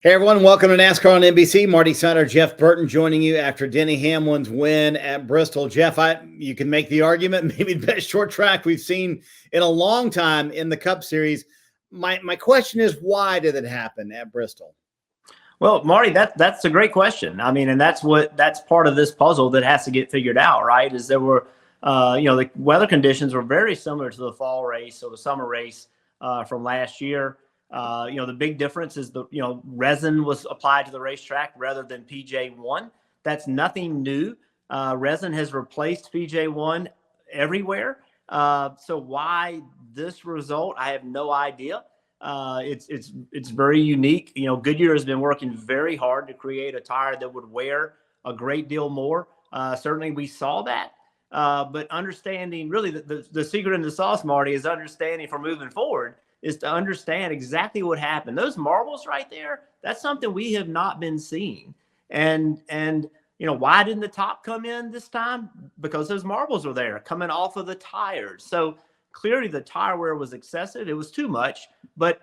Hey everyone, welcome to NASCAR on NBC. Marty, Snider, Jeff Burton joining you after Denny Hamlin's win at Bristol. Jeff, you can make the argument maybe the best short track we've seen in a long time in the Cup Series. My question is, why did it happen at Bristol? Well, Marty, that's a great question. I mean, and that's part of this puzzle that has to get figured out, right? Is there were, the weather conditions were very similar to the fall race or the summer race from last year. The big difference is resin was applied to the racetrack rather than PJ1. That's nothing new. Resin has replaced PJ1 everywhere. So why this result? I have no idea. It's very unique. Goodyear has been working very hard to create a tire that would wear a great deal more. Certainly we saw that. But understanding really the secret in the sauce, Marty, is understanding for moving forward is to understand exactly what happened. Those marbles right there, that's something we have not been seeing. And why didn't the top come in this time? Because those marbles were there coming off of the tires. So clearly the tire wear was excessive. It was too much. But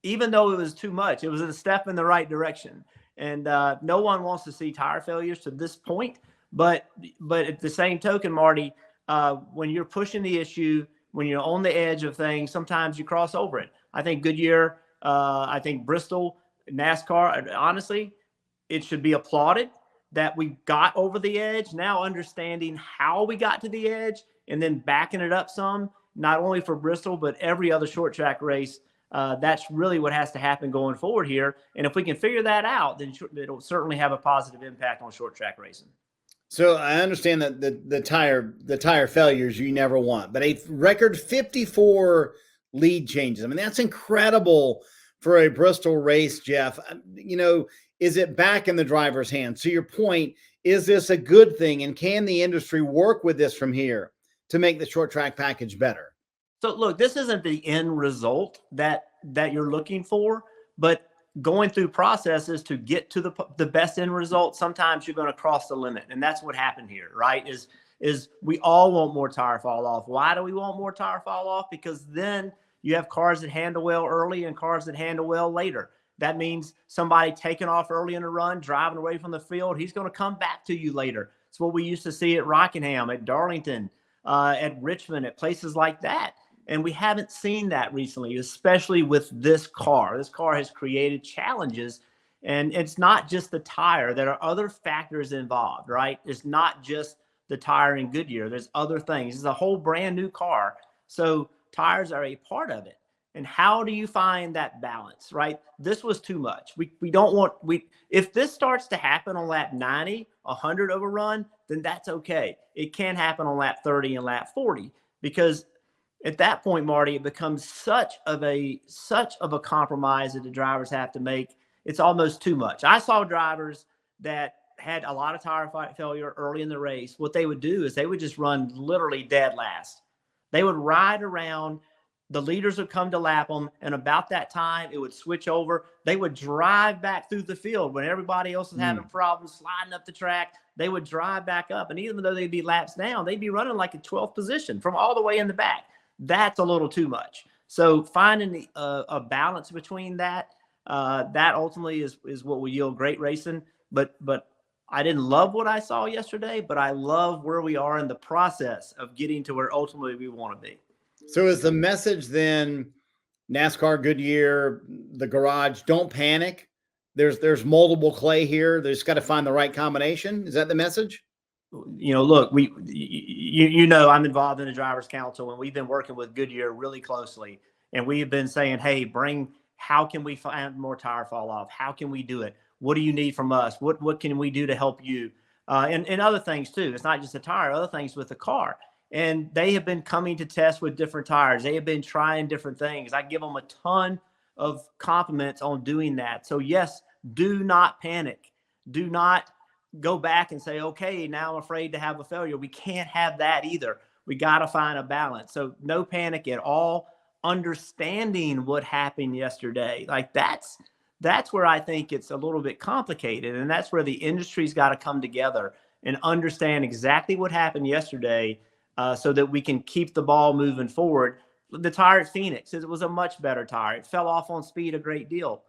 even though it was too much, it was a step in the right direction. And no one wants to see tire failures to this point. But at the same token, Marty, when you're pushing the issue, when you're on the edge of things, sometimes you cross over it. I think Goodyear, I think Bristol, NASCAR, honestly, it should be applauded that we got over the edge. Now understanding how we got to the edge and then backing it up some, not only for Bristol, but every other short track race. That's really what has to happen going forward here. And if we can figure that out, then it'll certainly have a positive impact on short track racing. So I understand that the tire failures you never want, but a record 54 lead changes. I mean, that's incredible for a Bristol race, Jeff. Is it back in the driver's hands? To your point, is this a good thing? And can the industry work with this from here to make the short track package better? So look, this isn't the end result that you're looking for, but going through processes to get to the best end result, sometimes you're going to cross the limit. And that's what happened here, right? Is we all want more tire fall off. Why do we want more tire fall off? Because then you have cars that handle well early and cars that handle well later. That means somebody taking off early in the run, driving away from the field, he's going to come back to you later. It's what we used to see at Rockingham, at Darlington, at Richmond, at places like that. And we haven't seen that recently, especially with this car. This car has created challenges, and it's not just the tire. There are other factors involved, right? It's not just the tire in Goodyear. There's other things. It's a whole brand new car. So tires are a part of it. And how do you find that balance, right? This was too much. We don't want, if this starts to happen on lap 90, 100 overrun, then that's okay. It can happen on lap 30 and lap 40, because at that point, Marty, it becomes such of a compromise that the drivers have to make. It's almost too much. I saw drivers that had a lot of tire failure early in the race. What they would do is they would just run literally dead last. They would ride around. The leaders would come to lap them, and about that time, it would switch over. They would drive back through the field when everybody else was having problems sliding up the track. They would drive back up, and even though they'd be laps down, they'd be running like a 12th position from all the way in the back. That's a little too much. So finding a balance between that ultimately is what will yield great racing. But I didn't love what I saw yesterday, but I love where we are in the process of getting to where ultimately we want to be. So is the message then NASCAR, Goodyear, the garage, don't panic? There's multiple clay here. They just got to find the right combination. Is that the message? Look, I'm involved in the Drivers' Council, and we've been working with Goodyear really closely. And we've been saying, hey, how can we find more tire fall off? How can we do it? What do you need from us? What can we do to help you? And other things too. It's not just the tire, other things with the car. And they have been coming to test with different tires. They have been trying different things. I give them a ton of compliments on doing that. So yes, do not panic. Do not go back and say, okay, now I'm afraid to have a failure. We can't have that either. We got to find a balance. So no panic at all. Understanding what happened yesterday. Like that's where I think it's a little bit complicated. And that's where the industry's got to come together and understand exactly what happened yesterday, so that we can keep the ball moving forward. The tire at Phoenix, it was a much better tire. It fell off on speed a great deal.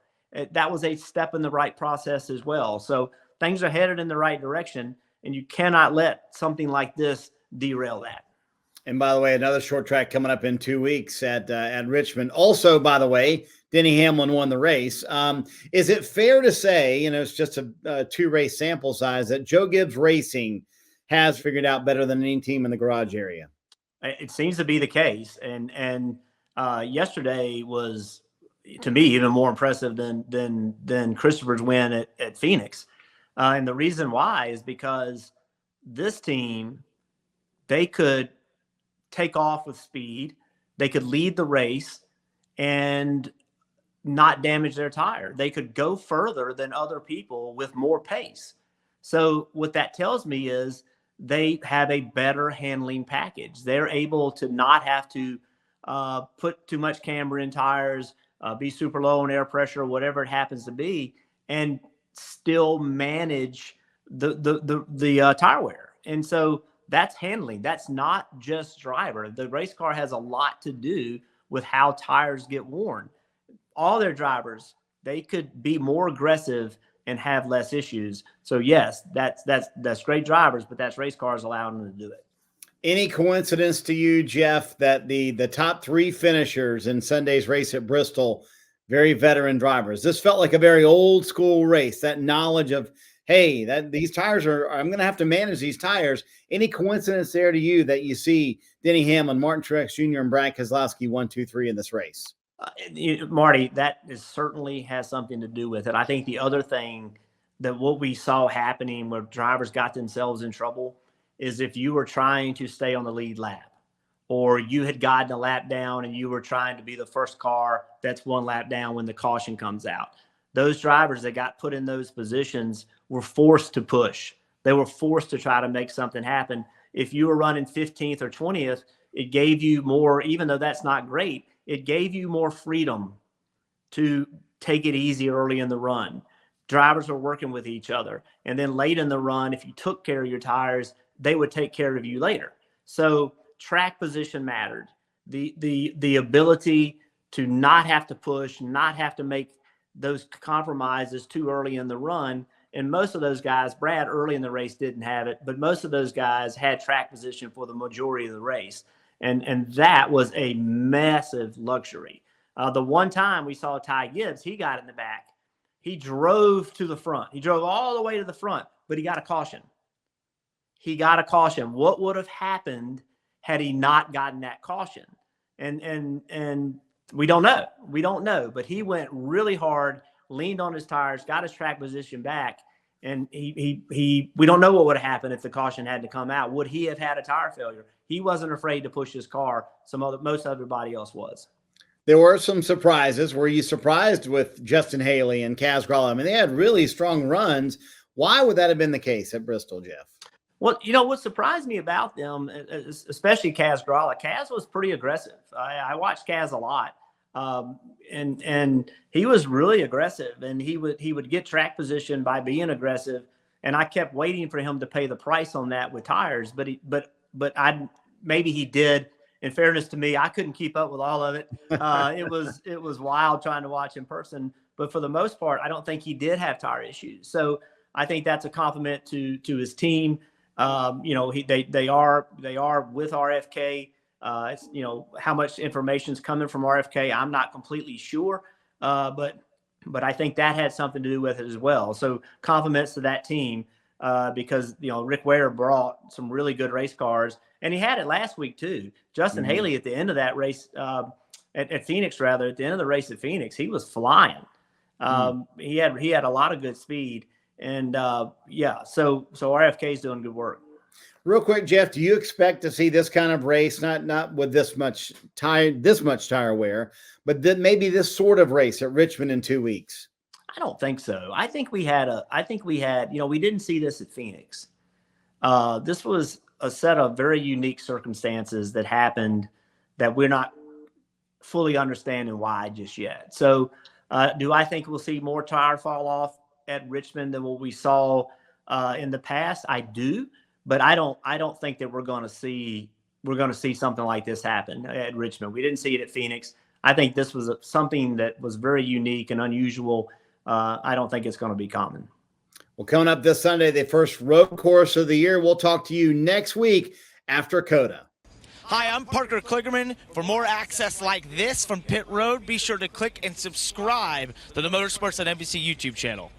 that was a step in the right process as well. So things are headed in the right direction, and you cannot let something like this derail that. And by the way, another short track coming up in 2 weeks at Richmond. Also, by the way, Denny Hamlin won the race. Is it fair to say, it's just a 2-race sample size, that Joe Gibbs Racing has figured out better than any team in the garage area? It seems to be the case. And yesterday was, to me, even more impressive than Christopher's win at Phoenix. And the reason why is because this team, they could take off with speed, they could lead the race and not damage their tire. They could go further than other people with more pace. So what that tells me is they have a better handling package. They're able to not have to put too much camber in tires, be super low on air pressure, whatever it happens to be, and still manage the tire wear. And so that's handling. That's not just driver. The race car has a lot to do with how tires get worn. All their drivers, they could be more aggressive and have less issues. So yes, that's great drivers, but that's race cars allowing them to do it. Any coincidence to you, Jeff, that the top 3 finishers in Sunday's race at Bristol, very veteran drivers? This felt like a very old school race, that knowledge of, hey, these tires I'm going to have to manage these tires. Any coincidence there to you that you see Denny Hamlin, Martin Truex Jr., and Brad Keselowski 1, 2, 3 in this race? Marty, that certainly has something to do with it. I think the other thing that what we saw happening where drivers got themselves in trouble is if you were trying to stay on the lead lap, or you had gotten a lap down and you were trying to be the first car that's 1 lap down when the caution comes out. Those drivers that got put in those positions were forced to push. They were forced to try to make something happen. If you were running 15th or 20th, it gave you more, even though that's not great, it gave you more freedom to take it easy early in the run. Drivers were working with each other. And then late in the run, if you took care of your tires, they would take care of you later. So track position mattered. The ability to not have to push, not have to make those compromises too early in the run. And most of those guys, Brad early in the race didn't have it, but most of those guys had track position for the majority of the race. And that was a massive luxury. The one time we saw Ty Gibbs, he got in the back. He drove to the front. He drove all the way to the front, but he got a caution. What would have happened had he not gotten that caution? And we don't know. But he went really hard, leaned on his tires, got his track position back, and we don't know what would have happened if the caution had to come out. Would he have had a tire failure? He wasn't afraid to push his car. Most everybody else was. There were some surprises. Were you surprised with Justin Haley and Kaz Grala? I mean, they had really strong runs. Why would that have been the case at Bristol, Jeff? Well, what surprised me about them, especially Kaz Grala, Kaz was pretty aggressive. I watched Kaz a lot. And he was really aggressive, and he would get track position by being aggressive. And I kept waiting for him to pay the price on that with tires, but maybe he did. In fairness to me, I couldn't keep up with all of it. It was wild trying to watch in person, but for the most part, I don't think he did have tire issues. So I think that's a compliment to his team. They are with RFK. How much information is coming from RFK, I'm not completely sure, but I think that had something to do with it as well. So compliments to that team because Rick Ware brought some really good race cars, and he had it last week too. Justin Haley at the end of that race at Phoenix, rather at the end of the race at Phoenix, he was flying. He had a lot of good speed, and so RFK is doing good work. Real quick, Jeff, do you expect to see this kind of race, not with this much tire wear, but then maybe this sort of race at Richmond in 2 weeks? I don't think so. I think we didn't see this at Phoenix. This was a set of very unique circumstances that happened that we're not fully understanding why just yet. So do I think we'll see more tire fall off at Richmond than what we saw in the past? I do. But I don't think that we're going to see something like this happen at Richmond. We didn't see it at Phoenix. I think this was something that was very unique and unusual I don't think it's going to be common. Well, coming up this Sunday, the first road course of the year. We'll talk to you next week after COTA. Hi, I'm Parker Kligerman. For more access like this from Pit Road, be sure to click and subscribe to the Motorsports on NBC YouTube channel.